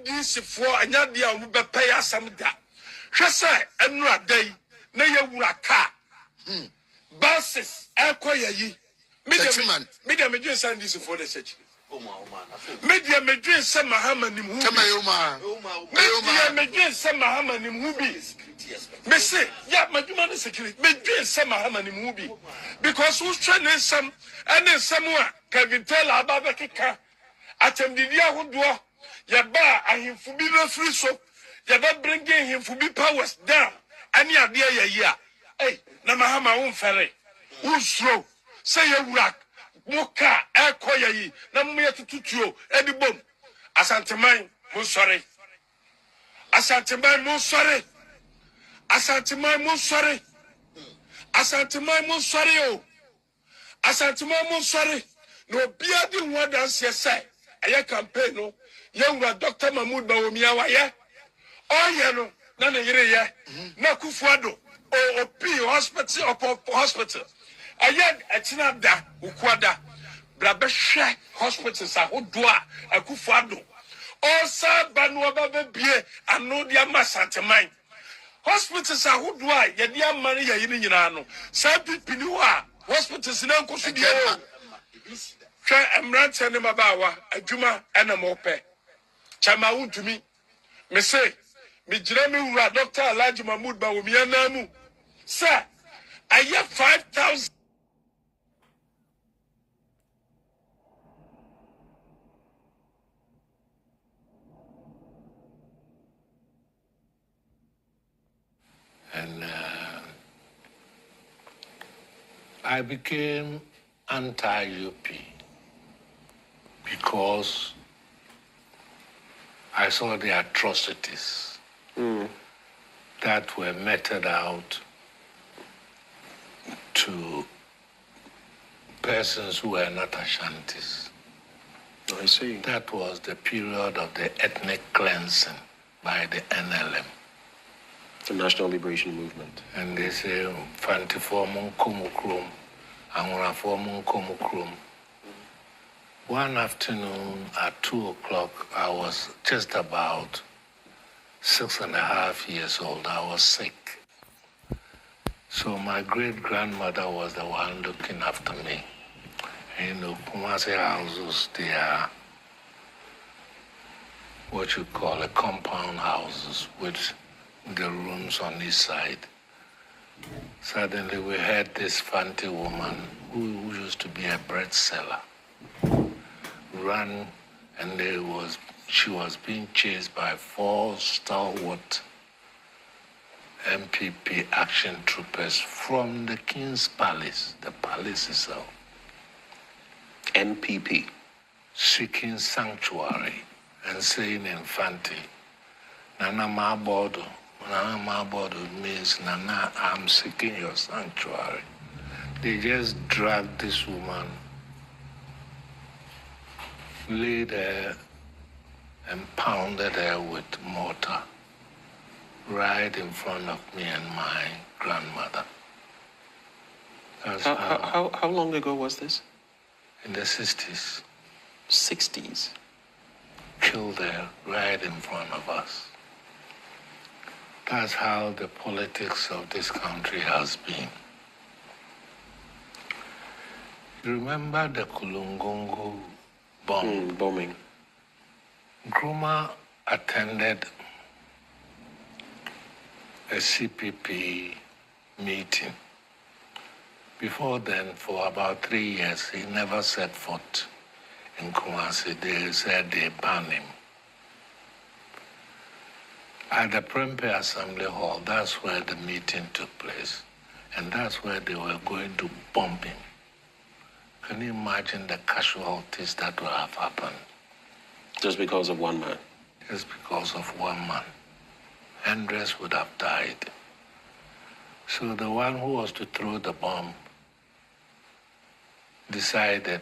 NDC for Anyadia Mubepaya Samda. Shasa Enra Day, Naya Wuraka. Buses, Akoya Yi. Techiman. Media Major Sandis for the church. Media Major Samahama Nimubi. Media Major Samahama Nimubi. Me say, yeah, my human security. Major Samahama Nimubi. Because who's training some and then somewhere can tell about the kicker. Atem the dia hodua yaba ahimfu bi no free so yaba bringing him for be powers down ani ade ya eh na mahama won fere won slow say you work moka ekoya yi na mmye tututuo edi bom asanteman mo sore asanteman mo sore asanteman mo sore asanteman mo sore o asanteman mo sore no bia di ho dance say aya campaign no yewura Dr. Mahmoud Bawumia wa ye oye no na ne yire ye na Kufuado OP hospital aya atina da ukuada bra be hwe hospitals ahodo a Kufuado o sa banu aba bie anu dia masanteman hospitals ahodo a ye dia mane ye yini nyina no sa pipini wa hospitals na nkoso dia o Try Emrante ne mabawa adwuma ena mope chama Wontumi me say me jira me wura Dr. Alhaji Mahmoud Bawumia na mu sir aye 5,000 and I became anti-UP because I saw the atrocities that were meted out to persons who were not Ashantis. I see. That was the period of the ethnic cleansing by the NLM. The National Liberation Movement. And they say, Fanti for Munkumukrum, Angura Munkumukrum. One afternoon at 2 o'clock, I was just about 6.5 years old. I was sick. So my great-grandmother was the one looking after me. And Kumasi houses, they are what you call a compound houses with the rooms on each side. Suddenly we had this fancy woman who used to be a bread seller run, and she was being chased by 4 stalwart MPP action troopers from the King's Palace, the palace itself. MPP. Seeking sanctuary and saying Infante, Nana Mabodo. Nana Mabodo means Nana, I'm seeking your sanctuary. They just dragged this woman, laid her and pounded her with mortar right in front of me and my grandmother. How long ago was this? In the 60s. 60s? Killed her right in front of us. That's how the politics of this country has been. You remember the Kulungungu bombing? Nkrumah attended a CPP meeting. Before then, for about 3 years, he never set foot in Kumasi. They said they banned him. At the Prempeh Assembly Hall, that's where the meeting took place. And that's where they were going to bomb him. Can you imagine the casualties that would have happened? Just because of one man? Just because of one man. Hundreds would have died. So the one who was to throw the bomb decided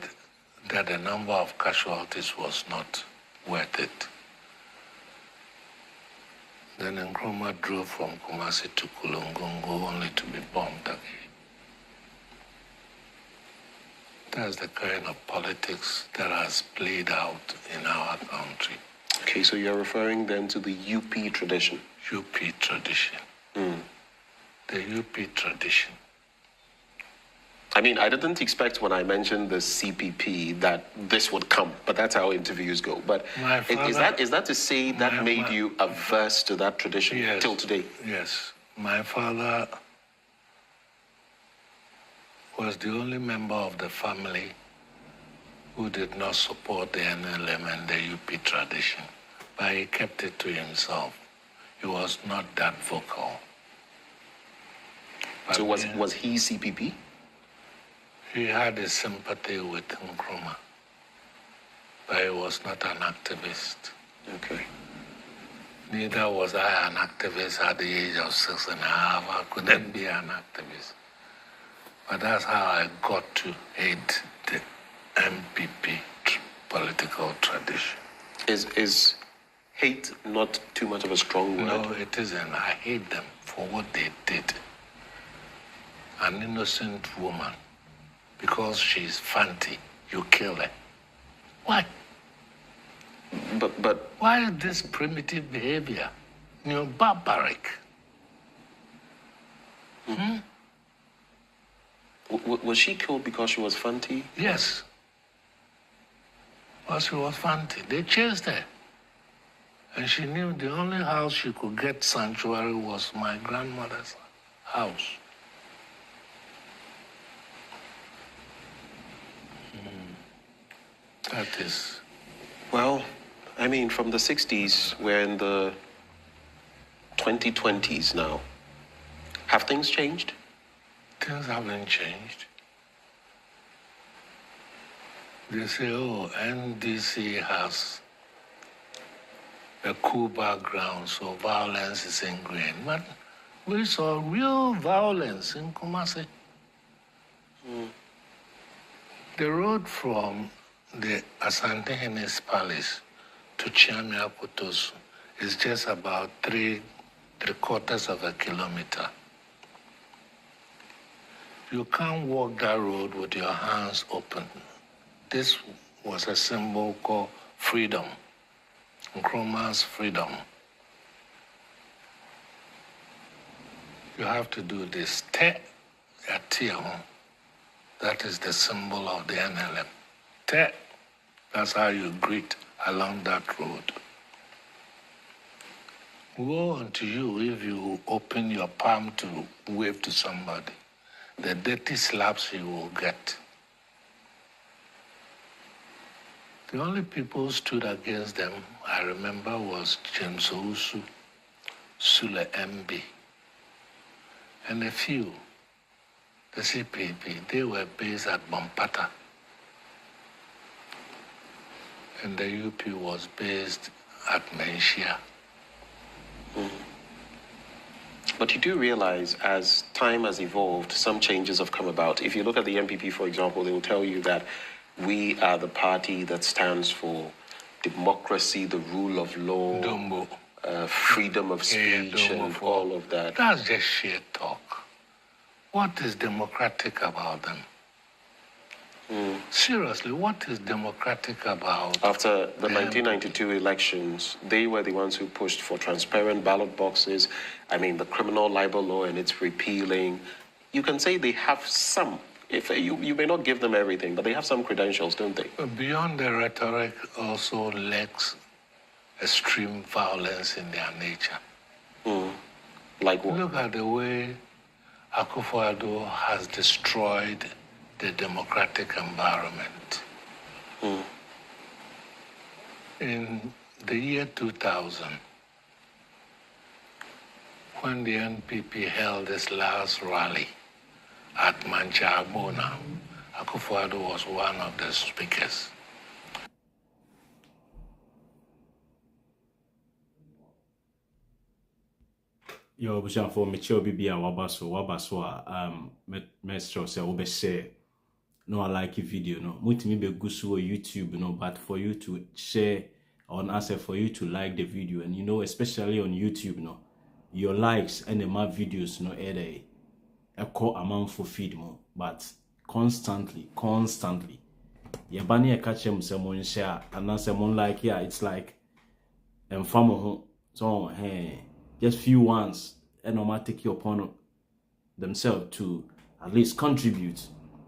that the number of casualties was not worth it. Then Nkrumah drove from Kumasi to Kulungungu only to be bombed again. That's the kind of politics that has played out in our country. Okay, so you're referring then to the UP tradition. UP tradition. The UP tradition. I mean, I didn't expect when I mentioned the CPP that this would come, but that's how interviews go. But is that to say that made you averse to that tradition till today? Yes. My father was the only member of the family who did not support the NLM and the UP tradition, but he kept it to himself. He was not that vocal. But so was he CPP? He had a sympathy with Nkrumah, but he was not an activist. Okay. Neither was I an activist at the age of 6.5. I couldn't be an activist. But that's how I got to hate the MPP political tradition. Is hate not too much of a strong word? No, it isn't. I hate them for what they did. An innocent woman, because she's fancy, you kill her. Why? But why is this primitive behavior? Barbaric. Was she killed because she was Fanti? Yes. Because she was Fanti. They chased her. And she knew the only house she could get sanctuary was my grandmother's house. That is... Well, I mean, from the 60s, we're in the 2020s now. Have things changed? Things haven't changed. They say, oh, NDC has a cool background, so violence is ingrained. But we saw real violence in Kumasi. The road from the Asante Hennes Palace to Chiamia Kutosu is just about three-quarters of a kilometer. You can't walk that road with your hands open. This was a symbol called freedom, Nkrumah's freedom. You have to do this. Te Atiaho, that is the symbol of the NLM. Te, that's how you greet along that road. Woe unto you if you open your palm to wave to somebody. The dirty slaps you will get. The only people who stood against them, I remember, was James Owusu, Sule MB, and a few. The CPP, they were based at Bompata. And the UP was based at Menchia. But you do realize, as time has evolved, some changes have come about. If you look at the MPP, for example, they will tell you that we are the party that stands for democracy, the rule of law, freedom of speech, and all of that. That's just sheer talk. What is democratic about them? Seriously, what is democratic about? After the 1992 elections, they were the ones who pushed for transparent ballot boxes. I mean, the criminal libel law and its repealing. You can say they have some. If you may not give them everything, but they have some credentials, don't they? Beyond the rhetoric, also lacks extreme violence in their nature. Like what? Look at the way Akufo-Addo has destroyed the democratic environment. In the year 2000, when the NPP held its last rally at Mancha Agbona, Akufo-Addo was one of the speakers. Yo, Bushan for Michel Bibia Wabaso, Mestro say, Obese. No, I like a video, no. Wontumi be gusu YouTube, no, but for you to share on us, for you to like the video, and especially on YouTube, no, your likes and the more videos, no, a call amount for feed more, but constantly, yeah, bunny a catch him someone share, and then someone like, yeah, it's like and farm so just few ones and no matter take upon themselves to at least contribute.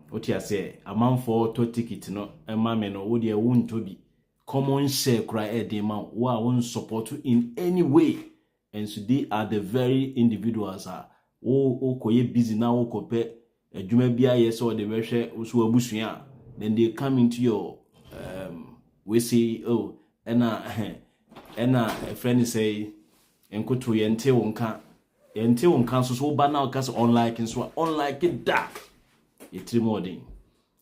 What you say, a man for to ticket no a man no would you want to be common share cry a demand who I won't support you in any way. And so they are the very individuals are koye busy now kope adwuma bia yes or the wehwe so abusua, then they come into your we say oh and a friend say enkoto yente wonka so ba na cause unlike so unlike that etri modern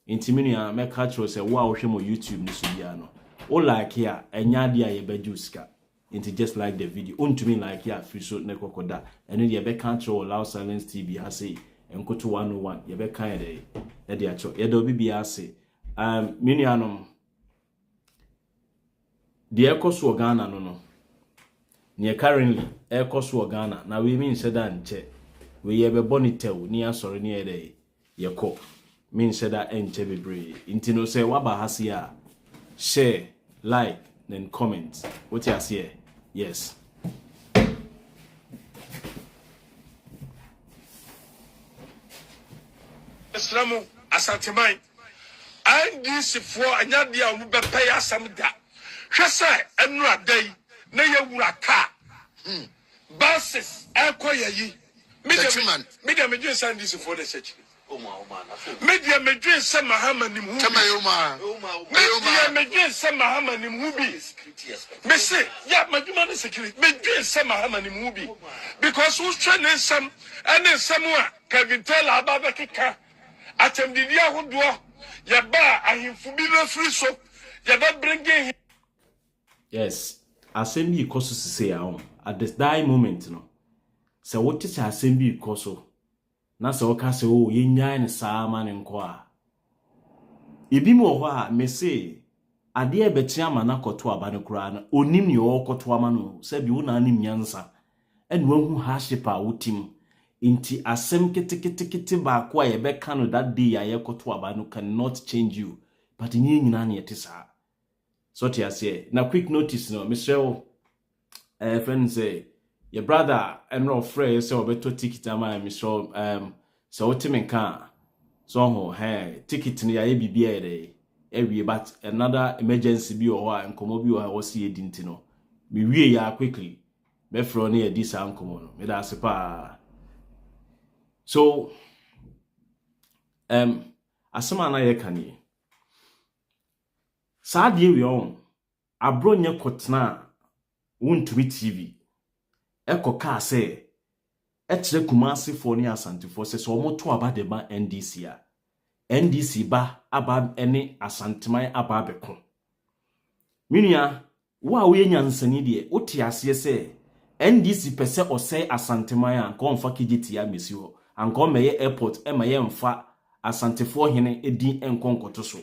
intimini a me catch say wa wo hwe mo YouTube ni so bia no o like here enya dia ye beju sika into just like the video Wontumi like here free so ne kokoda eno ye be control Loud Silence TV ha say enkoto 101 ye be kan ye de acho ye do bibia say mini anom the ekoso Ghana no near currently ekoso Ghana na we mean said that nche we ye be bonitel ni asore ni ede ye ko mean said that enche bebre intino say waba hasia share like then comment what you say yes Islamu asantemai and this for anyadia mu bepe asam da hwese enu adai na yewura ka buses ekoyayi Techiman media medwe san this for the church media medwe se mahama nim hu media medwe se mahama nim hu bi me say ya maduma no security medwe se mahama nim hu bi because who's training some and some Kevin tell about keka atem didi ahodo ya ba ahimfu bi na free so ya ba bringing yes assembly koso say at this die moment no se wote cha assembly koso na se woka se o yenyan ne saama ne nko a ebi mo ho a me say ade e betia ma na koto aba ne kura na onim ne o koto ama no se bi wo na anim nyansa en wahu hashipa wotim inti asem kete ba kwa ye be kanu that day ya koto aba no cannot change you but nyi nyina na yete sa so tia say na quick notice no Michelle friend say your brother and no friend say obeto ticket ama Michelle so wotimen ka so ho ticket no ya bibia dey every but another emergency bi o ha nkomo bi o ha wo see edinti no me wie ya quickly be fro na edi sa nkomo no me da sepa so asema na ye kanie saadie we on abronye kotna Wontumi TV ekoka se etre Kumasi for ni Asante for se so moto aba de ba NDC a NDC ba aba ene Asanteman aba abeko minia wa we nyansani de oti ase se NDC pese ose Asanteman a ko mfa kigiti ya mesi ho anko meye airport e maye mfa Asantefo hene edi enkonkoto so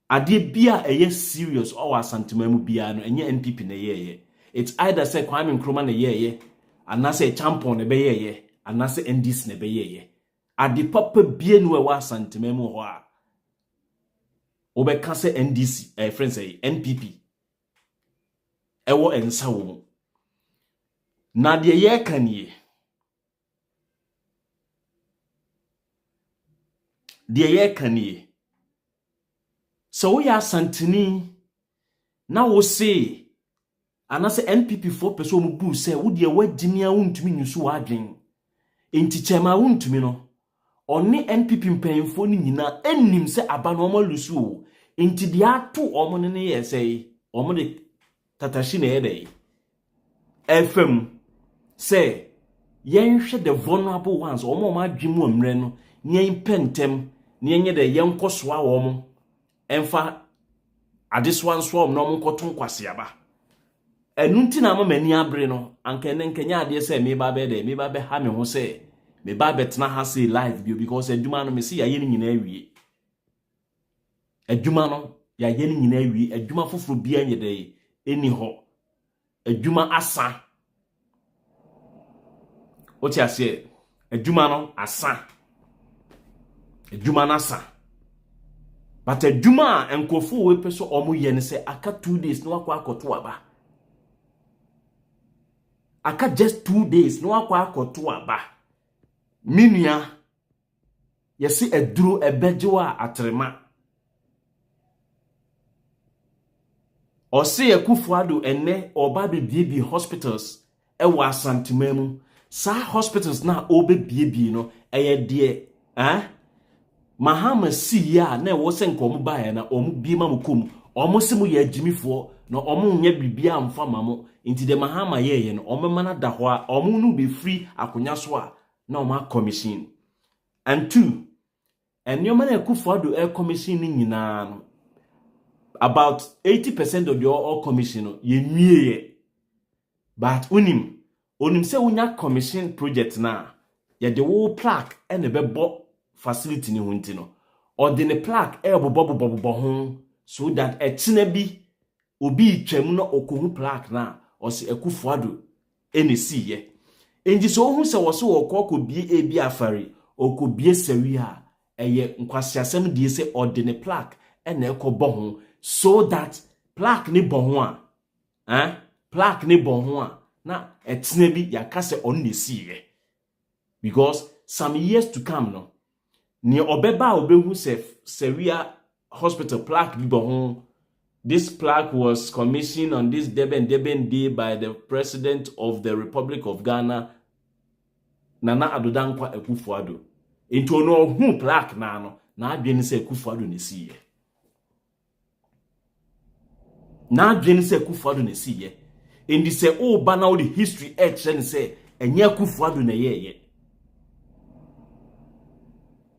ade bia eye serious o Asanteman mu bia no enye NPP na yeye it's either say Kwame Nkrumah na yeye anase champion na be yeye anase NDC na be yeye ade papa bia no wa Asanteman mu ho a obeka se NDC friends say NPP ewo ensa wo mu na de ye kanie de ye kanie so ya Asanteni na wo say anase NPP for person mu bu say wo de wadimia Wontumi nyusu wadwen enti chema Wontumi no oni NPP mpanyimfo ni nyina ennim se aba no mo lusu o enti de ato omo ne ye say omo de tatashi na ede FM say yenhwe the vulnerable ones omo ma dwemu amre no nyen pentem nyenye de yenkoso a wo mo emfa adeswan swom no mo koton kwase aba enunti na mani abre no anka nkenya ade se me ba be de me ba be ha me ho se me ba betena ha se live bio because adwuma no me se ya ye nyina awie adwuma no ya ye nyina awie adwuma foforo bia nye de eni ho adwuma asa oti ase adwuma no asa adwuma na asa but adwuma enkofo we peso omo ye ne se aka 2 days no akwa akoto aba aka just 2 days no akwa akoto aba minua yesi eduro ebejewa atrema Ose Akufo-Addo ene oba be hospitals ewa asantemam sa hospitals na obe bie no eye de Mahama si ya na ewo se nkom bae na omu bie mamukum omu se mu ye agimifo na omu nya bibia amfa mamo inti de Mahama ye no omu mana da ho a omu no be free akonya so a na omu commission and two enyoma na Akufo-Addo commission ni nyina no about 80% of the all commission ye nwie but onim se unya commission project na ye de wo plaque and the bebo facility ni hunti no or the plaque e bobo ho so that etina bi obi twam no okohu plaque na o se Akufo-Addo ene si ye enji so hu se wo so okoko bie ebi afari okobie sawi a eye nkwasiasem die se ordine plaque ene ekobo ho so that plaque ni bon ho plaque ni bon ho na etina bi yakase on ne siye because some years to come no ni obeba obehu se Seria hospital plaque bi bon ho. This plaque was commissioned on this Deben Day by the President of the Republic of Ghana, Nana Addo Dankwa Akufo-Addo. Into no hu plaque na adwene se Akufo-Addo ne siye. Na adwene se Akufo-Addo ne siye. Indi se o ba na the history and say enye Akufo-Addo na ye.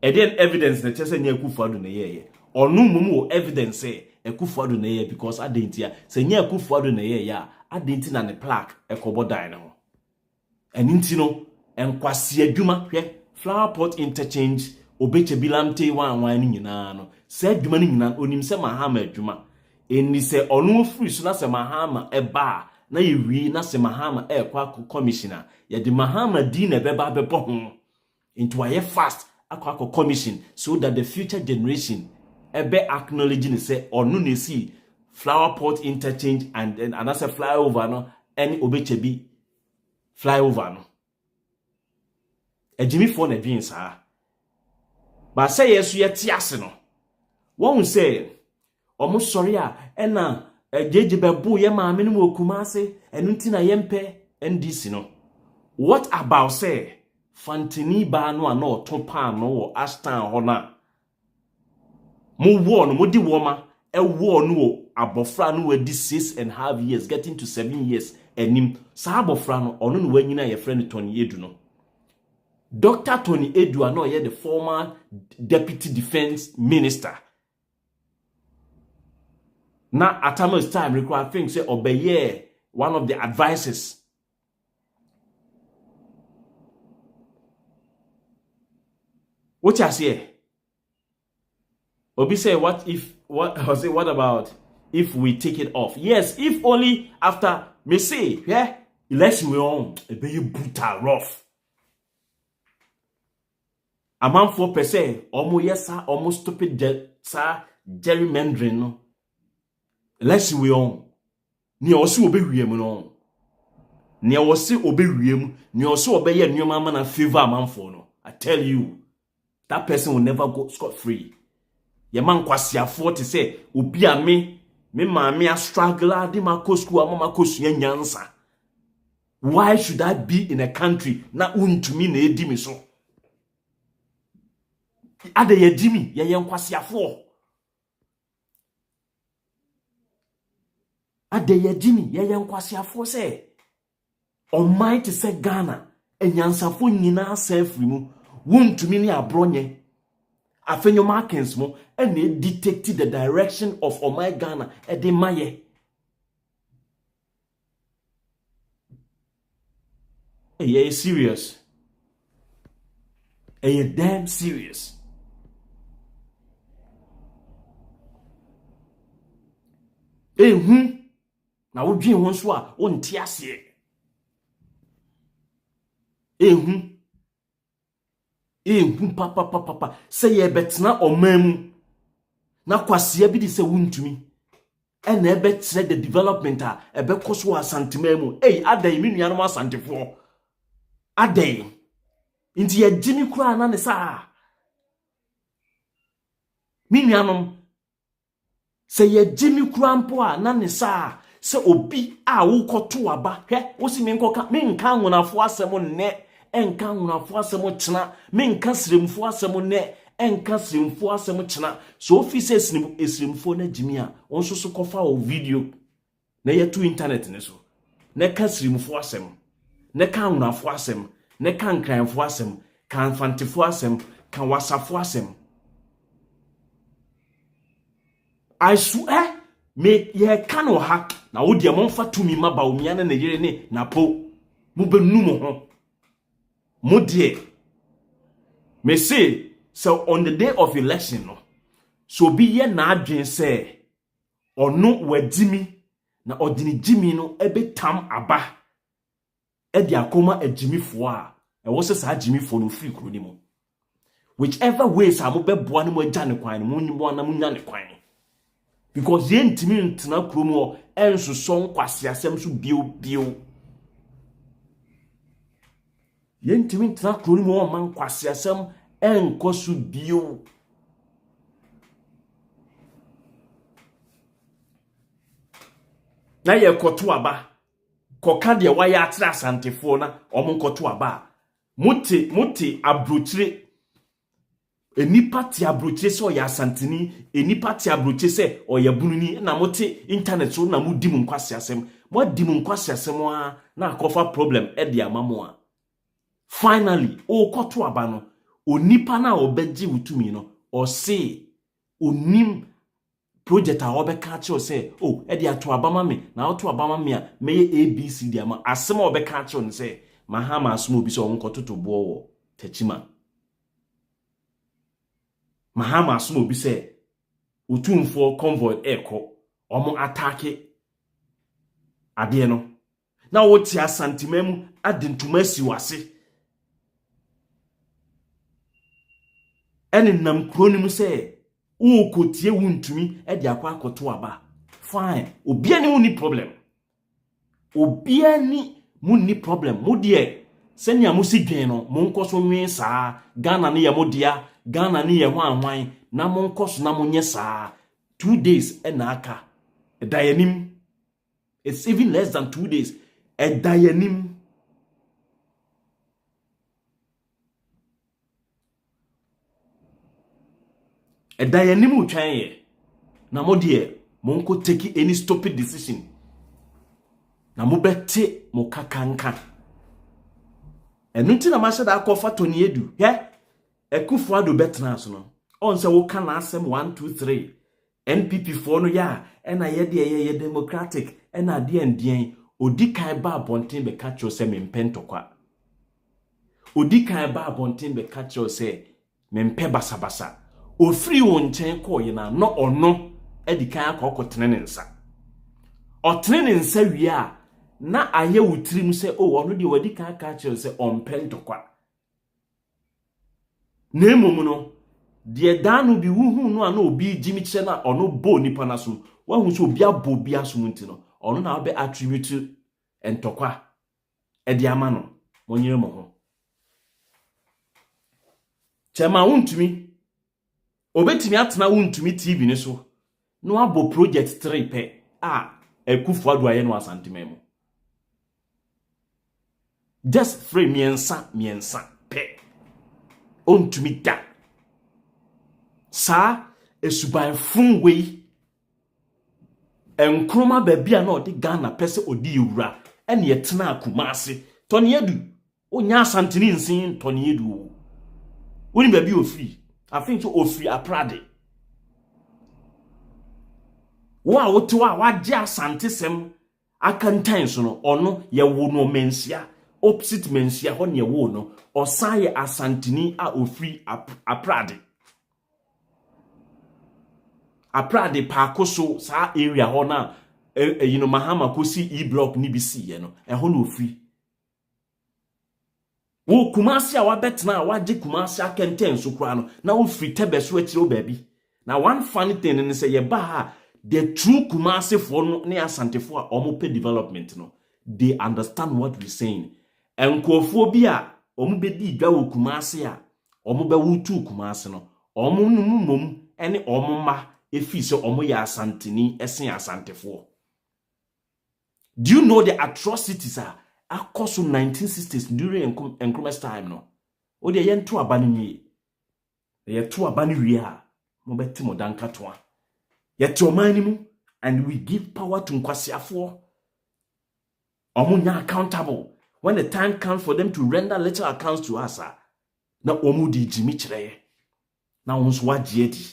E den evidence na chese enye Akufo-Addo na ye. Onu mumu evidence say Akufo-Addo na ye because adentia se enye Akufo-Addo na ye ya adenti na ne plaque ekobo dan na ho. Eninti no enkwase adwuma hwe flower pot interchange obeche bilamte wan ni nyina no se adwuma ni nyina onim se Mahama adwuma eni se onu free so na se Mahama eba na yewi na se Mahama ekwa commissioner ye de Mahama di na beba bebo ho into aye fast akwa commission so that the future generation ebe acknowledging say onu na si flower pot interchange and then another flyover no any obeche bi flyover no ejimi fo na dwen saa ba say yesu ye tiase no won say omo sori a ena ejeje bebo ye maame no okumase enu nti na yempe NDC no what about say Fantini ba no ana otopa no wo Aston ho na mo wo no mo di wo ma e wo no wo abofra no wadi 6.5 years getting to 7 years enim sa abofra no ono no wanyina ye friend Tony Edu no Dr. Tony Edu ano ye the former deputy defense minister na at time require things say obeye one of the advisors what you say Obi say what about if we take it off? Yes, if only after me say, yeah, election we on a be brutal rough. A man 4% almost yes sir, almost stupid sir gerrymandering no. Election we on. Ni osi obe wiem no. Ni osi obe wiem, ni osi obe ye nyoma na favor man for no. I tell you, that person will never go scot free. Ye man kwasiafo te say obi a me maame a struggle di mako school amama kosua nyansa. Why should I be in a country na Wontumi na edi me so? Ade ye di mi ye kwasiafo. Ade ye di mi ye kwasiafo say Almighty say Ghana enyansafo nyina safri mu Wontumi ni abronye Afenyo Markins mo and they detected the direction of my Ghana and the maye. Hey, serious. Hey, damn serious. Hey, na wo dwen won so a won ti ase. Papa say ye betna omam na kwasia bi di se Wontumi ena ebe tre the development a ebe koso asantema mu adai mi nuanom asantefo adai nti ye jimi kura na ne sa mi nuanom se ye jimi kura mpo a na ne sa se obi a wo koto aba hwe wo si mi nka nwonafo asem ne enka nwonafo asem chena mi nka siremfo asem ne enka siremfo asem chena so offices ni esiremfo na jimi a onso so kofa o video na ye to internet ne so na ka siremfo asem na ka nwonafo asem na ka nkranfo asem ka infantefo asem ka wasafo asem I swear me ye kano ha na wo de momfa tumi maba omia na yere ne na po mu benu mo ho mo de me say so on the day of election no so bi ye na adwen say ono wadimi na odini jimi no ebe tam aba e de akoma ajimifo a e wo se sa ajimifo no free kuro ni mo whichever ways am be boa no mo agya ne kwan mo nyimo na mo nya ne kwan because ye ntimi ntena krom o enso so nkwase asem so bio ye ntimi ntena krom o man nkwase asem enko so bio na ye koto aba koka de wa ya atra asantefo na omo koto aba muti abrochire enipa ti abrochire se o ya asantini enipa ti abrochire se o ya bununi na muti internet so na mudi mu nkwase asem mo di mu nkwase asem a na akofa problem e de amamo a finally o koto aba no onipa na obeji wutumi no o se onim project a obeka che o se e de ato abama me na ato abama me a meye ABC de ama asem a obeka che on se mahama asem obi se on kototo bo wo Techiman mahama asem obi se otumfo convoy eko omo attack ade no na wo ti asantimam adentuma si wase ene nam kronim se wo kotie Wontumi e de akwa akoto aba fine obi ani woni problem obi ani munni problem mo de senya mo si dwen no mo nkoso nwen saa Ghana ne ye mo dia Ghana ne ye ho anwan na mo nkoso na mo nye saa 2 days e na aka dayanim it's even less than 2 days e dayanim dayanim utwan ye na mo de mo nko take any stupid decision na mo bete mo kakanka enunti na masha da akofa toni edu ekufu ado betena so no on se wo kana asem 1 2 3 NPP for no ya na ye democratic na de ndien odikan ba abonten be catch se mempentokwa odikan ba abonten be catch se mempe basabasa ofri won nchen ko ye na no ono edikan akokotene ne nsa otene ne nsa wi a na aye wutirim se ono de wadika aka che se ompentokwa na emom no de danu bi wuhu no ana obi jimi che na ono bo nipa na so wahu so obi abo bi asum nti no ono na be attribute entokwa e de ama no monyere mo ho chema Wontumi obetimi atena Wontumi TV ni so no abo project 3 pe ekufu adu aye no asantememu just free miensa pe Wontumi da sa esuban funwe enkroma babia na odi Ghana pese odi ewura ene yetena akumase toni edu onya asantini nsin toni edu woni babi ofri afin so ofri aprade wa wotewa waje asantesem akantan so no ono ye wo no mensia opposite mensia ho ne wo no osaye asantini a ofri aprade pakoso sa area ho na mahama kosi e-block ni bisi ye no ho no ofri wo kumasi a wabetena waje kumasi akantan so kura no na ofri tebeso akire o baabi Now one funny thing and say yeba the true Kumasi for no near Sante for omope development no. They understand what we're saying. And kophobia omubedi dwa Kumasi a omube wutu Kumasi no. Omunumum any omuma efi so omo ya asantini esen asante for. Do you know the atrocities are across 1960s during Nkrumah's time no? O de yen to abani ni. Ye to abani wi a mo beti mo danka to a. Ye to omani mu and we give power to nkwasiafo. Omo nya accountable when the time comes for them to render little accounts to us. Na omo di jimi kire. Na wonso wagye di.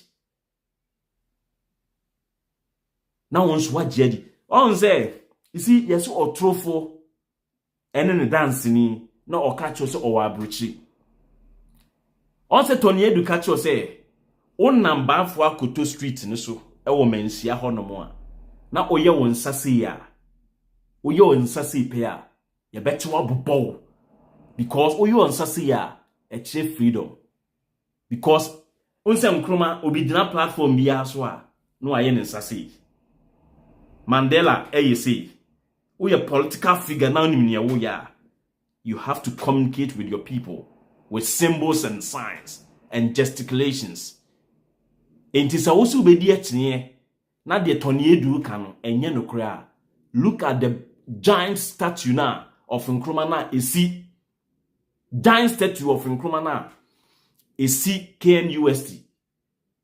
Na wonso wagye di. On say, you see, yes, or trofo, and then the dance ni, no or catch us or abruchi. On say Tony Edu catch us say, on number for Kuto Street in so, a woman see a honomoa. Now oye won sasi ya. Oyo on sasi pair. You bet you want bow. Because oyo on sasi ya, a chief freedom. Because unse Nkrumah obidina platform biya so no ayen sasi. Mandela say, we a political figure now you have to communicate with your people with symbols and signs and gesticulations. It is also be the na de Tony Edu kano enye no kra. Look at the giant statue now of Nkrumah na esi giant statue of Nkrumah na esi KNUST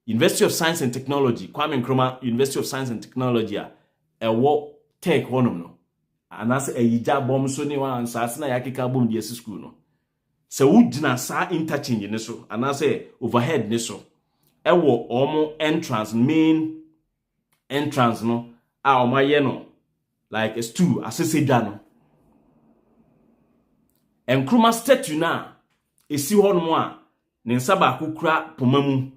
University of Science and Technology Kwame Nkrumah University of Science and Technology ewo tech wonom no anase eyija bom so ni wan sase na yakeka bom die school no se wudina sa interchange ne so anase overhead ne so ewo omo entrance main entrance no a omaye no like a stool asesedwa no Nkrumah statue na esi honom a ne nsa ba akukura pomamu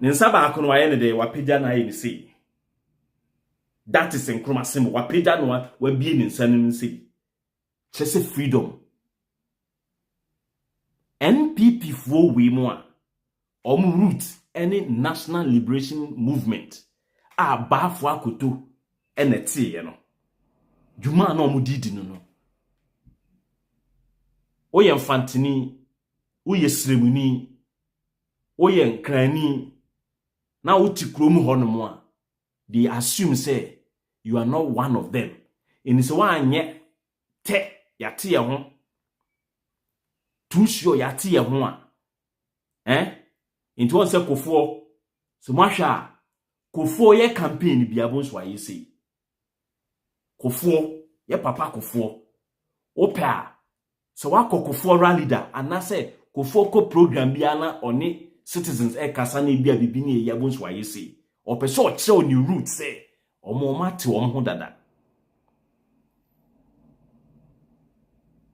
ne nsa ba akono aye ne de wapagya na aye ne sei. That is Nkrumah symbol. Wapeda no wa bie ni nsanim nsi. Chese freedom. NPP fo we mo a root any national liberation movement a ba fo akoto enete ye no. Juma na omu didi no. Oye mfantini, oye sremuni, oye nkrani na uti krom honom a they assume say you are not one of them. In this one yet te yati ya hon. Too sure yati ya hon. Into one say Kofo. So masha Kofo ye campaign bi abon so aye say. Kofo ye papa Kofo. Opa. So wa Kofo rally da and say Kofo ko program bi ana oni citizens e kasa na bi abibi ni ye abon so aye say. Or person show new root say omomati omho dada.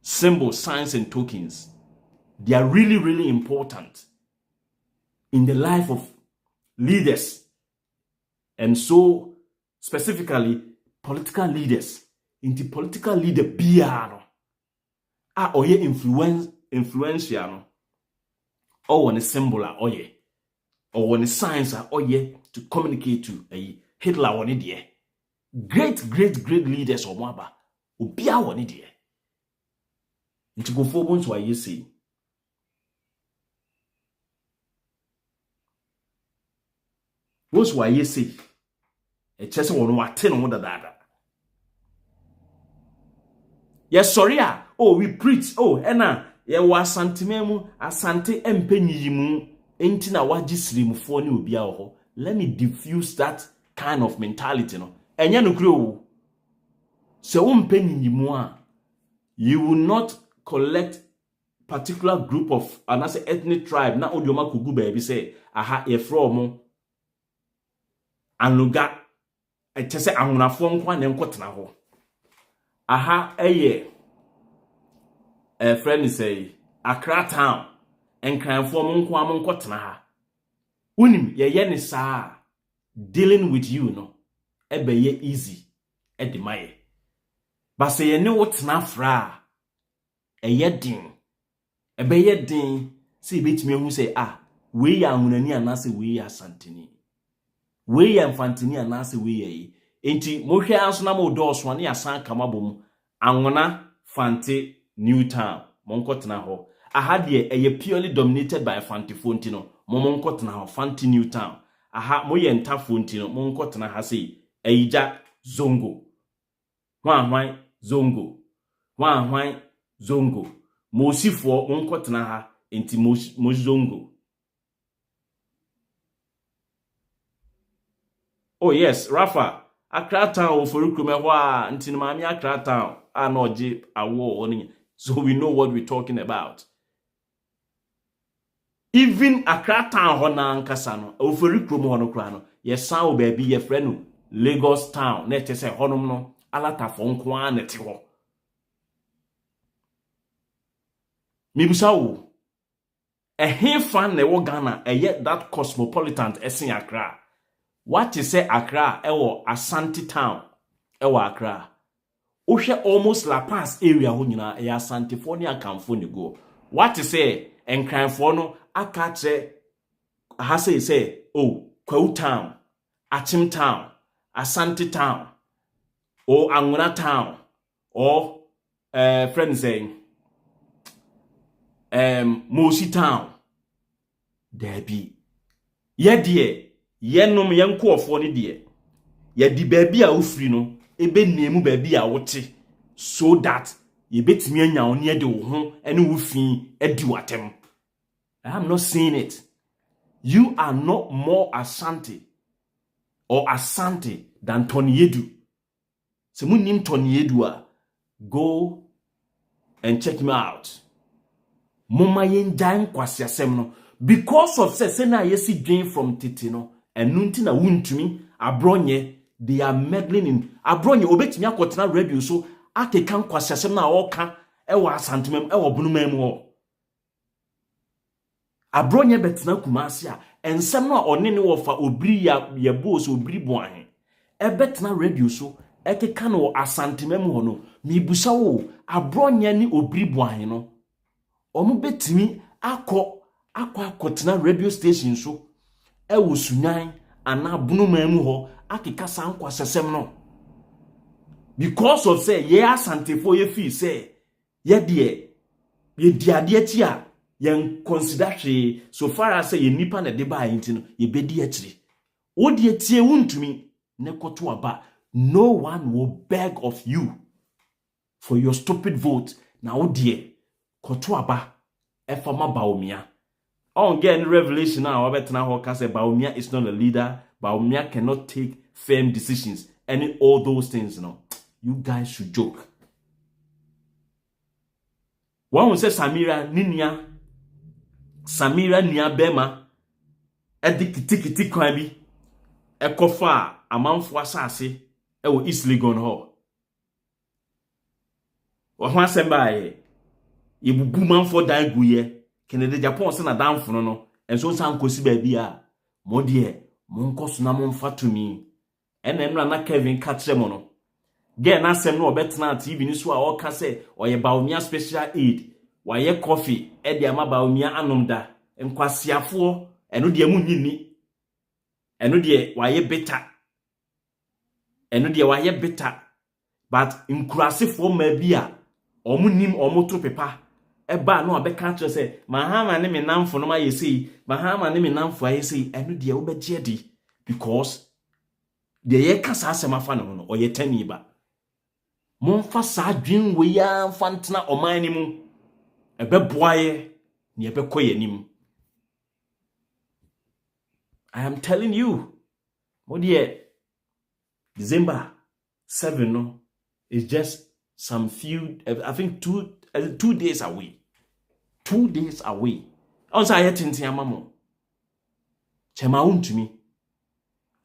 Symbols, signs and tokens, they are really, really important in the life of leaders, and so specifically political leaders. Into political leader biano oye influential or one symbol oye or one signs oye to communicate to Hitler one idea. Great leaders or mwaba ubia one idea. Into go for once why you see. Once why you see. A chess one what 10 on the data. Yes, sorry. Oh, we preach. Oh, ena ye was santimemu asante empenyi mu enti na wajisiri mu fo ni obi a ho. Let me diffuse that kind of mentality no. Enya no kro. Se umpenyi mu a you will not collect particular group of another ethnic tribe na odioma kugu baby say aha ye from anuga etese ahunafo nkwa na nkotena ho aha eye friend say Accra town enkranfo nkwa nkotena ha unim ye ne saa dealing with you no ebeye easy edimaye but say ye ne wotena fra eye din ebeye din say betimi hu say we ya hunani anase we ya santini. We ya infantini anase we ye. Enti mohwe anso na mo dos wane asan kama bom anwona fante Newtown monkotena ho. Aha de eye purely dominated by Fante Fontino. Monkotena ho Fante Newtown. Aha moye nta Fontino monkotena ha sei eija zongo. Hwan zongo. Hwan zongo. Mosifo monkotena ha enti mo zongo. Oh yes, Rafa. Accra Town for Rukumewa until Mami Accra Town. I know Jeep award. So we know what we're talking about. Even Accra Town Hona Kasano, over Rukumo Honokrano, yes, sound baby, your friend Lagos Town, net say Honomno, Alata Fonkwa Netio. Mibusawu. A hair fan ne Ghana, a yet that cosmopolitan Essen Accra. What you say Accra, ewo Asante Town, ewo Accra. Oshe almost La Paz area ho nyina e Asante fo ne akamfo ne go. What you say enkranfo no aka che ha say oh Kwahu Town, Achim Town, Asante Town, or Anguna Town, or friends saying Mosi Town. There be ye dear yenom yenkoofo ne de ye di baabi a ofri no ebe nemu baabi a wote so that ye betimi anya wo ne de wo ho ene wo fi edi watem. I am not saying it. You are not more Asante or Asante than Tony Yedu. Se munim Tony Yedu a go and check me out. Mama yen jan kwasi asem no because of say na yesi drain from titi no. And nunti na Wontumi abronye they are meddling in abronye obetimi akotena radio so akekan kwasiasem na oka ewa asantemem ewa bunumem ho abronye betena kumase a ensem na one ne wofa obiri ya boss obiri boahe ebetena radio so ekeka no asantemem ho no mibusa wo abronye ni obiri boahe no omo betimi akotena radio station so ewo sunyan ana bunumam ho akeka sankwa sesem no because of say ye asantefo ye fi say ye de ye diade ti a ye consider hwe so far as say ye nipa na de ba yin no ye bedi akire wo de tie Wontumi ne koto aba no one will beg of you for your stupid vote na wo de koto aba efama baomia. On getting revelation now, Baumia is not a leader. Baumia cannot take firm decisions. And all those things, you guys should joke. One will say Samira Nia Bema, Edikiti Kwabi, Ekofa, a man for assassin, will easily go on her. One semba, you boom for Daguye. Kennedy Japan na damfo no enso san kosi baabi a mo de mo nkoso na mo mfa to mi enemra na Kevin ka kire mo no ge na asem no obetena TV ni so a o ka se oye Baumia special aid waye coffee e de ama Baumia anomda nkwasiafo eno de mu nyini eno de waye beta but nkurasefo ma bi a omunim omoto pepa eba no abeka kire say mahama ne me namfo no ma yesi mahama ne me namfo ayesi enu de wo beje di because de ye kasa asema fa ne ho no oye tani ba monfa sa dwen we ya mfantena oman ni mu ebe boaye ne ebe koye nim. I am telling you what ye December 7 no is just some few I think 2 days away. 2 days away. Also, I tinti amamo. Chema Wontumi.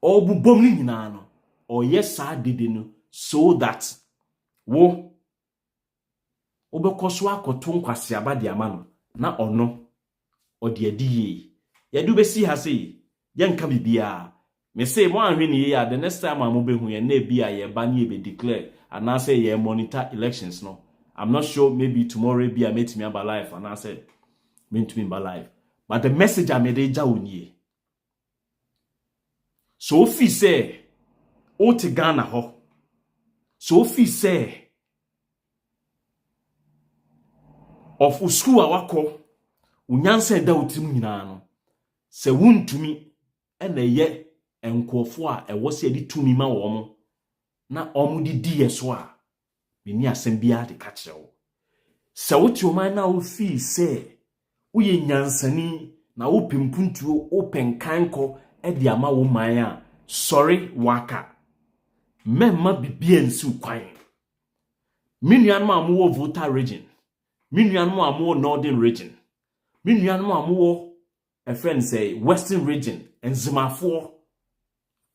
Obu bomni nyina no. O yes dede no so that wo obekoso akoto nkwase abade ama no na ono odi adiye. Yadu besi ha sei yenka bibia. Me say mo anhwe ni ya the next time am obehu ye na bia ye ba na be declare and I say ye monitor elections no. I'm not sure maybe tomorrow be a meet me about life and I said meant to be by life. But the message I made unye. So if he say, O te Ghana ho. So if he say, of usku awako, unyanse da utim nyina no. Se Wontumi ene ye enkofo a ewo se di tumi ma wo mo. Na omu di yeso a meni asem bia de ka kire wo. Se woti o man na wo fi se uye nyansani na wo pempuntuo open kanko e di ama wo man a sorry waka memma bibia nsi kwan minuanum amuwo Volta region minuanum amuwo Northern region minuanum amuwo a friend say Western region enzimafo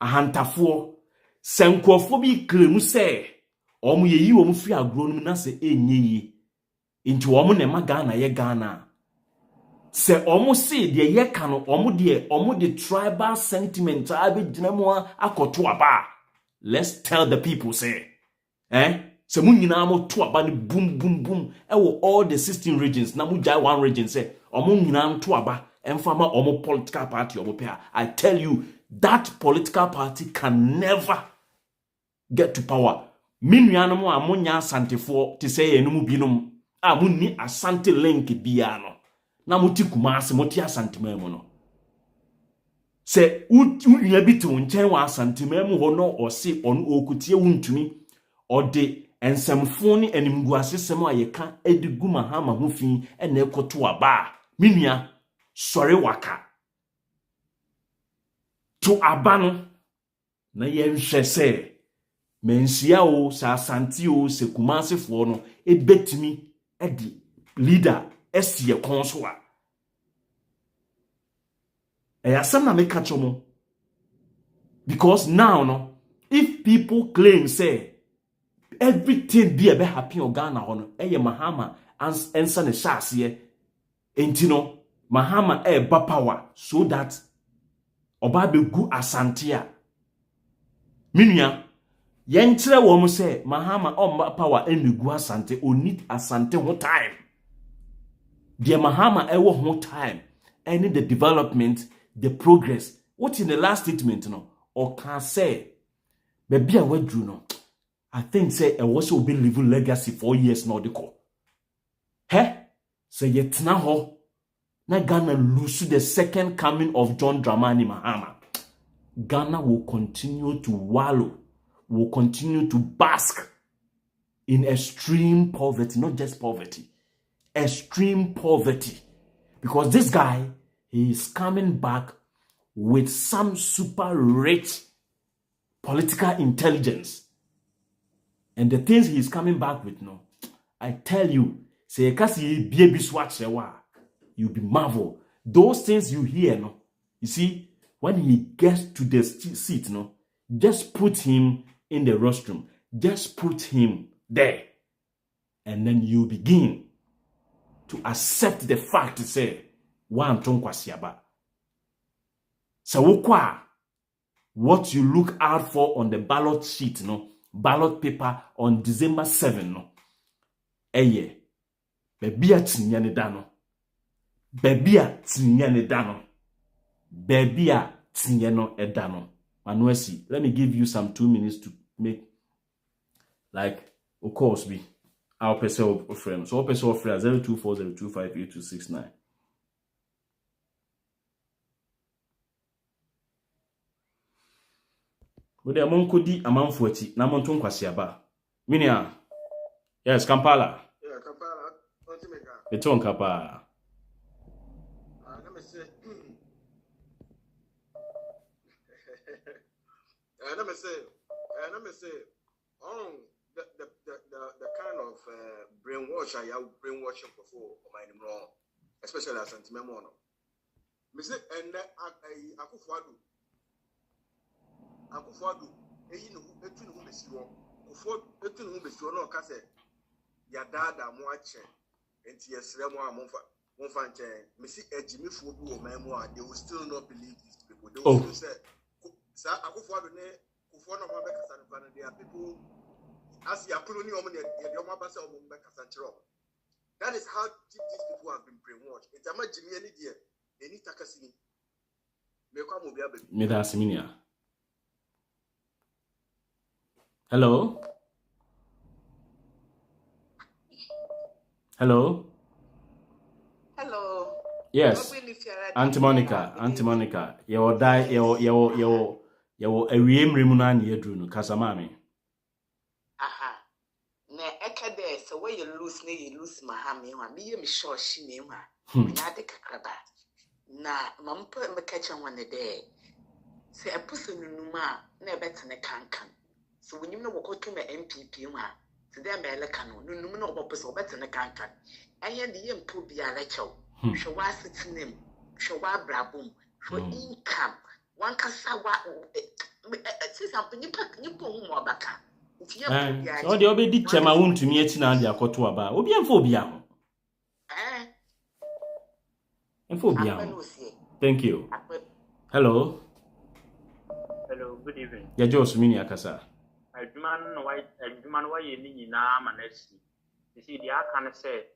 ahantafo senkofo bi klemu say omu yeyi omu fi agro no na se enyeyi nti omu ne magana ye Ghana se omu se de ye ka no omu de tribal sentiment abi ginamo akoto aba. Let's tell the people say se mu nyina mo to aba ni boom boom boom all the 16 regions na mu jai one region say omu nyina to aba emfama omu political party omu pe. I tell you that political party can never get to power. Minuano mo amonya asantefo te say enum binom a munni asante link bia no na muti Kumasi muti asantememu no se unya bitu nchen wa asantememu ho no ose on okutie Wontumi ode ensemfo ni animgu asesem ayeka edigu mahama ho fi ene ekoto aba minua sori waka to aba no na yenhwe se mensia o sa asante o se Kumasi fo no ebetimi edi leader esiye konso a asem na make chomo because now no if people claim say everything be happy on Ghana hono Mahama answer ne shase enti no Mahama ba power so that oba be gu asante a minua yenkyere wo mo say Mahama power gu asante o need asante ho time. The Mahama ewo ho time any the development the progress what in the last statement no or can say baby a wadru no I think say e was will be living legacy 4 years no deko say yetna ho na Ghana lose the second coming of John Dramani Mahama. Ghana will continue to wallow, will continue to bask in extreme poverty, not just poverty, extreme poverty. Because this guy, he is coming back with some super rich political intelligence. And the things he is coming back with, no, I tell you, say kasi baby swatch you'll be marvel. Those things you hear, no, you see, when he gets to the seat, no, just put him in the rostrum, just put him there, and then you begin to accept the fact to say, one tonkwasiaba. So what you look out for on the ballot sheet, no, ballot paper on December 7, no, baby at Tinyane baby at Tinyane dano, baby at Tinyano edano. Manuesi, let me give you some 2 minutes to make, like, of course, be our person of friends. So, person of friends 0240258269. But the among could di among 40, Namonton Kwasiaba. Minia, yes, Kampala. Yeah, Kampala. It's on Kapa. Let me say, the kind of brainwash I have brainwashing before my name wrong, especially as sentimental. Mister and Akufo-Addo, etu no besi wo. Akufo etu no besi wo no ka se ya dada mo ache. Enti yesre mo amfa nche. Mesi ejimifo bi wo memu a they will still not believe these people. They will still say sa Akufo-Addo ne Akufo no ma be kasa no plan there are people as ya kunu ni omo ne de omo ba se omo be kasa nchiro. That is how deep these people have been brainwashed. It's a jimi ani there. Mida Siminia. Hello? Hello? Hello. Yes. Auntie Monica. Your die, your a ream remunan yedrunu, Casamami. Aha. Na eka there, so where you lose Mahami, me sure she name her. Nade kakraba. Na mampa me catch one a day. Say a person numa, ne better ne cancan. So when you know what to me MPP, so then me lekano, no no opposite or better ne cancan. I hear the young to be a lecture. Show us its name, show our brabum, for income. One casawa, say something you put more back. So the obedi chema Wontumi etina dia koto aba. Obi amfo obi aho. Amfo obi aho. Thank you. Hello. Hello, good evening. Ya Jos mini akasa. Adwuma no waye ni nyina manasi. You see the aka say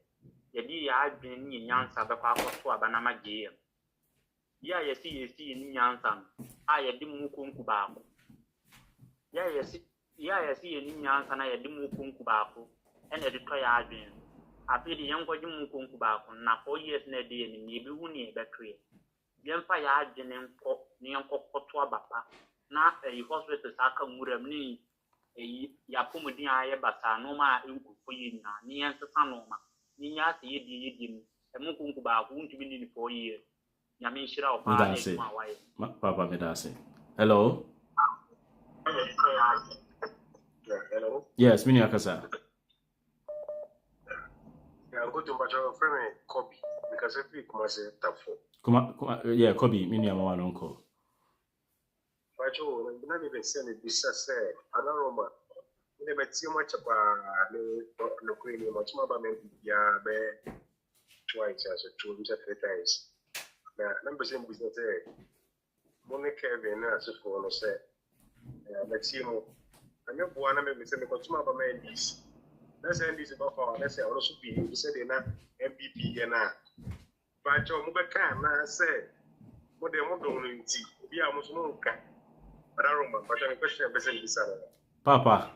yedi ya adwen ni nyansa bekwa akoto aba na magye. Ya yesi ni nyansa a yedi mu konku baako. Ya yesi ni nyansa na yedi mu konku baako. Ene de to ya adwen. Afi de yenkoji mu konku baako na 4 years na de ni bi hu ni betwe. Yemfa ya adwen nko ni yenkokoto abapa. Na hospital saka muram ni ya pomudin aye basa no ma enkufu yina ni ensesa no ma ni nya se yedi mu emunku ba ku ntumi ni 4 years nya me nhira o pa ni ma waye papa me dase. Hello. Hello. Yes, mini akasa. Yeah, go to my friend Kobe because if you come say tafo. Yeah, Kobe mini ama wan uncle. Pacho, na me be send it bisa say anaroma. Ne be tie mo chapa no kwini mo tuma ba me bia be twice as two to 3 times. Na be send business say mo ne Kevin na so for no say na tie mo. Anya bua na me say me ko tuma ba me this. Let's say this about for let's say also be you say na MPP na. Pacho mo be kan na say mo de mo do no nti bia mo so mo kan. Papa,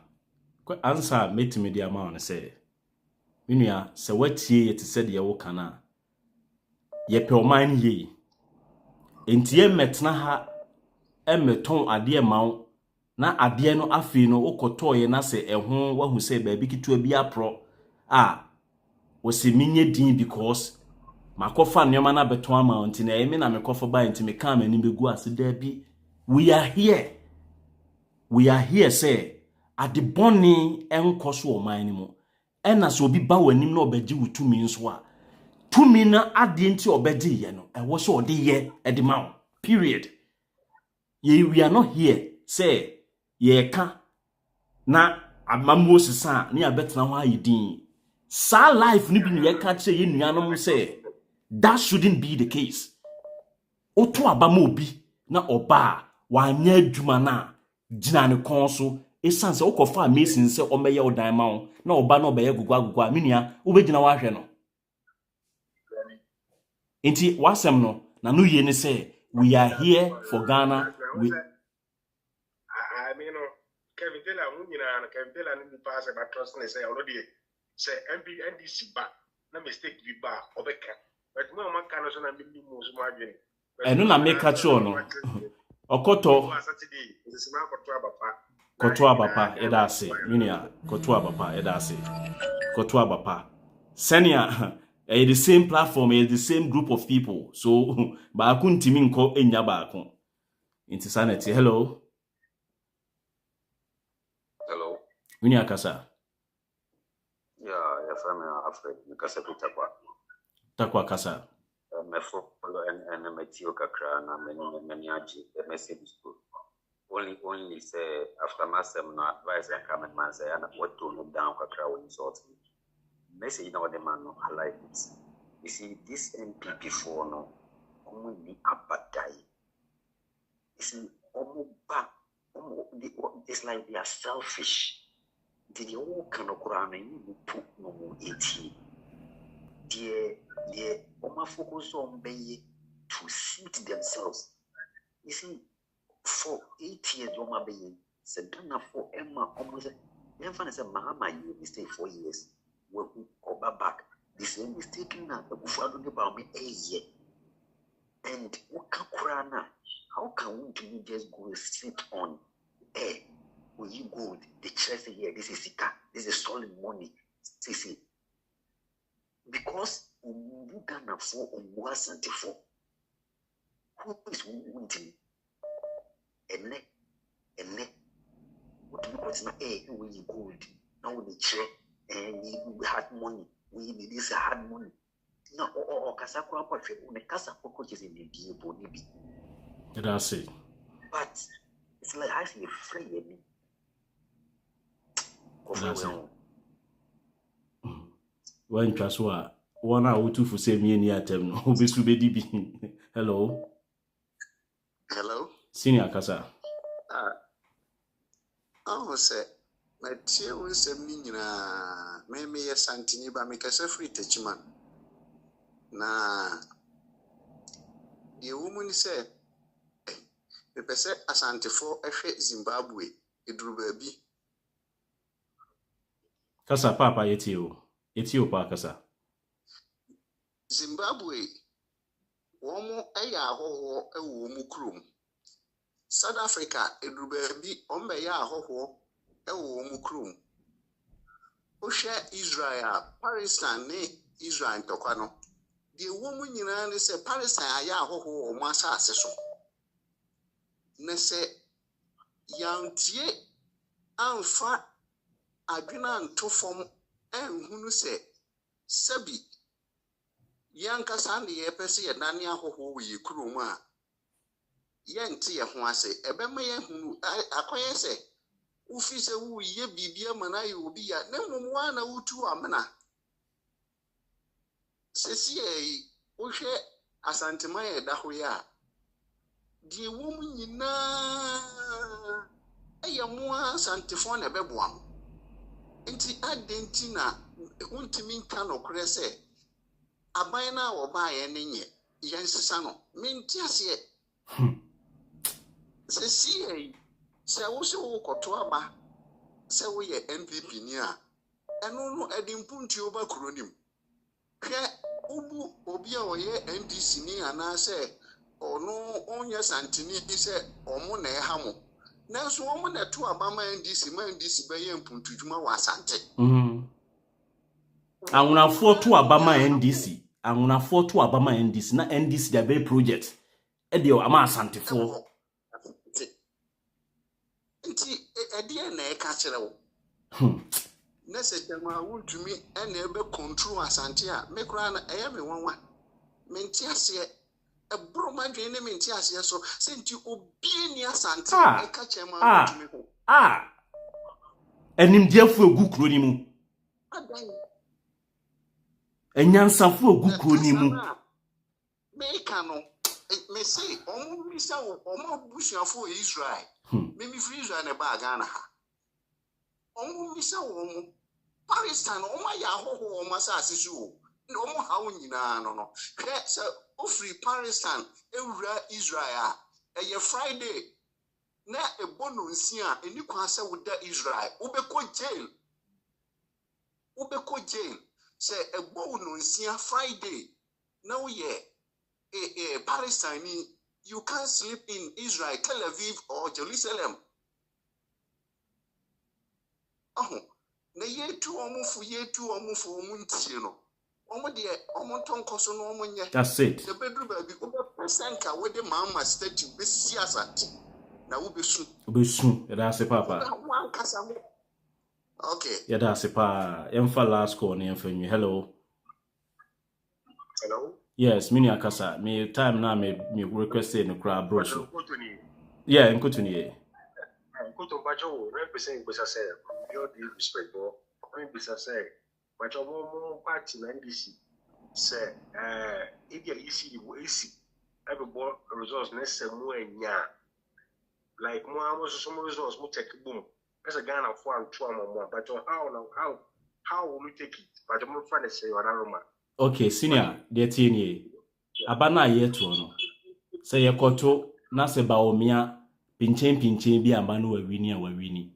answer made me the amount say. Minia, so what ye to say the Okana? Ye per mine ye. Intie metna ha emeton ade mount na ade no afi no okoto ye na se ehun wa hu say baby kitu abi apro wo se minye din because makofa nyoma na beton amount na emi na mekofa ba nti me kan mani begu ase da bi. We are here say at the bonny enkoso o man mu ena so obi ba wanim na obaji wutumi nso a tumi na ade nti obaji ye no e wo so ode ye e de ma period. We are not here say ye ka na amamuo sisa na ya betena ho ayidin sa life ni bi ne ye ka che ye nuanom say that shouldn't be the case. Oto abama obi na oba wanya adwuma na gina ne kon so esanse ukofa amazing se omeye odan ma wo na oba na obeye gugwa menua obegina wa hwe no enti wasem no na no ye ne say we are here for Ghana. I mean Kevin Taylor munyina na Kevin Taylor ni pass about trust ne say already say NDC ba na mistake bi ba obeka but mo ma kan so na bi mu so ma dwene eno na make catch no Okoto abapa edase minia koto abapa edase koto abapa senia the same platform, the same group of people, so ba akuntimi nko enya ba akon inti sanity. Hello minia kasa ya fama Alfred nikasa takwa kasa me follow and metio kakra na many aji the message school only say after master no advice and comment man say and what to look down kakra when insult me message na what the man no I like it. You see this MPP for no only abadai. You see it's like they are selfish. Did you all kind of Quran you put no 80 the oma focus on be to suit themselves. You see, for 8 years, you might be said, for Emma almost. Everyone said, Mahama, you will stay 4 years. We'll go back. The same mistake now, the Buffalo about me a year. And how can we just go sit on air? Will you go the chest here? This is Sika, this is solid money. See. Because Ghana for Umuasante for who is Wontumi? And what do you put in a when you gold? Now we check and we had money. We need this hard money. No, or Casacra, the Casacro is in the deal for Nibi. That's it. But it's like I feel free. That's it. When Traswa, 1 hour 2 for same year near term, hello. Hello. Senior Casa. Oh, say, my tear was a mina, maybe a santini, but make us a free Techiman. Na the woman said, the person asante for a Zimbabwe, a drew baby. Casa Papa Ethiopia Casa. Zimbabwe, womo a yaho, a womu crum. South Africa, a drew baby, ombe yaho, a womu crum. Osha Israel, Palestine, Israel Tokano. The woman in Iran is a Palestine, Ayaho or Massa Sesso. Nese young tea and fat Adrian to form and who say Sebi young Cassandra, a Percy, and Nania ho, we cruma. Yan tea, who I say, a bemay who acquire say, Ufi say, who ye be dear Manai will be at no 1 or 2 amena. Sesi Oshe Asantemaya Dahoya. The woman yina Ayamwa Santifone Bebuam. Inti Adentina Wontumi Kano Cresse Abaina or buy any Yansano. Mintiasie Sesi say also Kotoaba say we a MPP near. And no Edim Puntioba Cronim. Ubu Obia or ye NDC ni anase or no on yes Antony say or Mone Hamo. Now so woman at 2 Abama NDC, my NDC by Puntujuma was Sante. I want to afford to Abama NDC. I want to afford to Abama NDC, not NDC the Bay project. Edio Ama Sante for. Inti a dear neck catcher. Necessary Wontumi and never control Asantia. Make run everyone. Mentiasia a broma drain Mentiasia so sent you obedient Santa. Catch him and him dear for a good cronimu. And Yansa for a good cronimu. Mekano, it may say, almost so, almost bush for Israel. Maybe free Israel and a bagana. Almost so. Palestine, oh my yaho, Massassu. No more how no. So, free Palestine, Israel, a Friday. Na a bonus and you can say with that Israel. Ubeko jail. Say a bonus Friday. Now, yeah, a Palestine, you can't sleep in Israel, Tel Aviv, or Jerusalem. Oh. Na ye tu omu fu muntino. Omo de omo tonko so no omo nye. That's it. The bedroom baby omo percenta we de mama statue be siasat. Na wo be su. That's a papa. Okay. Yeah, that's a pa. Emfa last call ni emfa me. Hello. Hello. Yes, mini akasa. Me time na me request no crowd brochure. Yeah, nkotuni. Nkoto bajo represent bisa say your respect for when bisa say bajo mo party na NDC say if you easy every board results necessary enya like mo amos some results mo take boom as a Ghana for and 2 more but how will we take it but mo find say Roma. Okay, senior, the TNA. abana yeto no say yekoto na se baomia pinchen bi amba no wawini a wawini.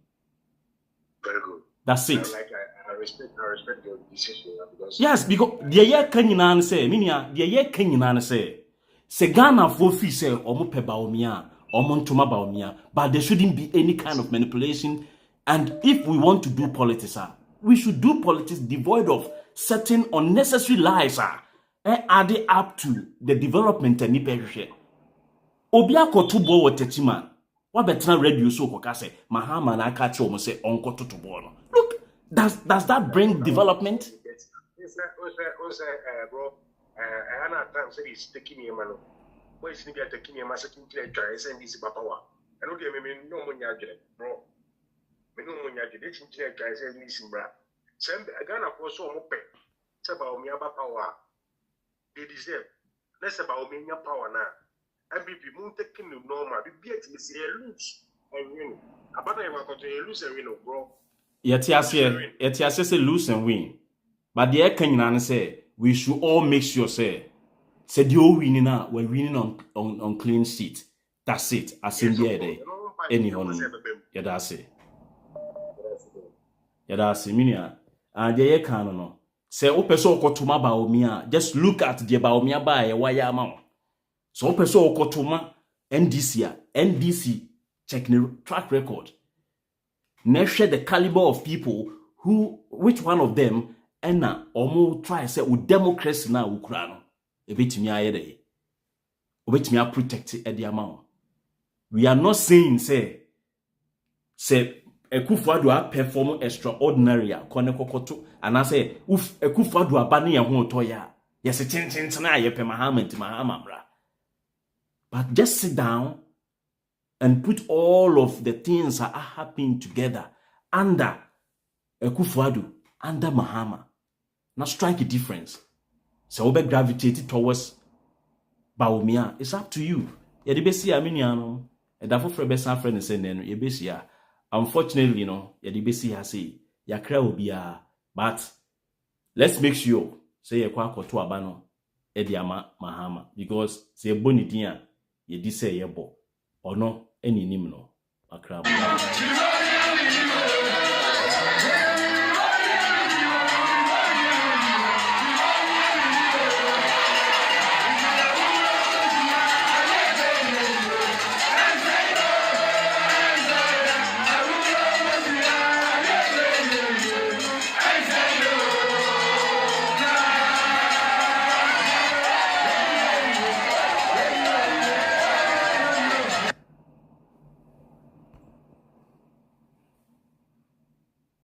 Very good. That's it. I respect your decision because yes, because the year kanyina say minia the year kanyina say se Ghana for fi say omo pe baomia omo ntoma baomia, but there shouldn't be any kind of manipulation. And if we want to do politics, we should do politics devoid of certain unnecessary lies added up to the development and nipe. Obia kotubo wo Techiman. What better radio so koka say Mahama na aka che omo say onko totobo no. Look, does that bring development? Bro, I had time say he's taking him man. Why is he taking him as a king clear try and this power? I don't get me no money bro. Me no money this king clear try and this bra. Send Ghana for so much. Say about me about power. They deserve. Let's about me power now. MPP moon taking the normal. Be it me say lose and win. About I want to lose and win, bro. Yetiase say lose and win. But the Kenyan say we should all make sure say the all winning now we're winning on clean sheet. That's it. I send the day. Anyone. Yeah, that's it. Yeah, that's it. Minia. And the can no. Say opeso okotuma baomia. Just look at the baomia by a wire amount. So opeso okotuma NDC checking the track record. Measure the caliber of people which one of them ena omo try say with democracy na ukura no ebetimi ayede obetimi a protect the amount. We are not saying say Ekufuadu a perform extraordinary kone kokoto and say Ekufuadu abane ye ho to ya yes chin na ye pe Mahama bra. But just sit down and put all of the things that are happening together under Ekufuadu, under Mahama. Now strike a difference. So we gravitate towards Baumia. It's up to you. Ya debesi aminiano. E da fofre be san friend say nenu ye besi ya. Unfortunately, ya debesi ha say ya kra obi a. But let's make sure say ye kwa akoto abano e di ama Mahama because say boni din a ye di say ye bo. Ono eni nim no akra.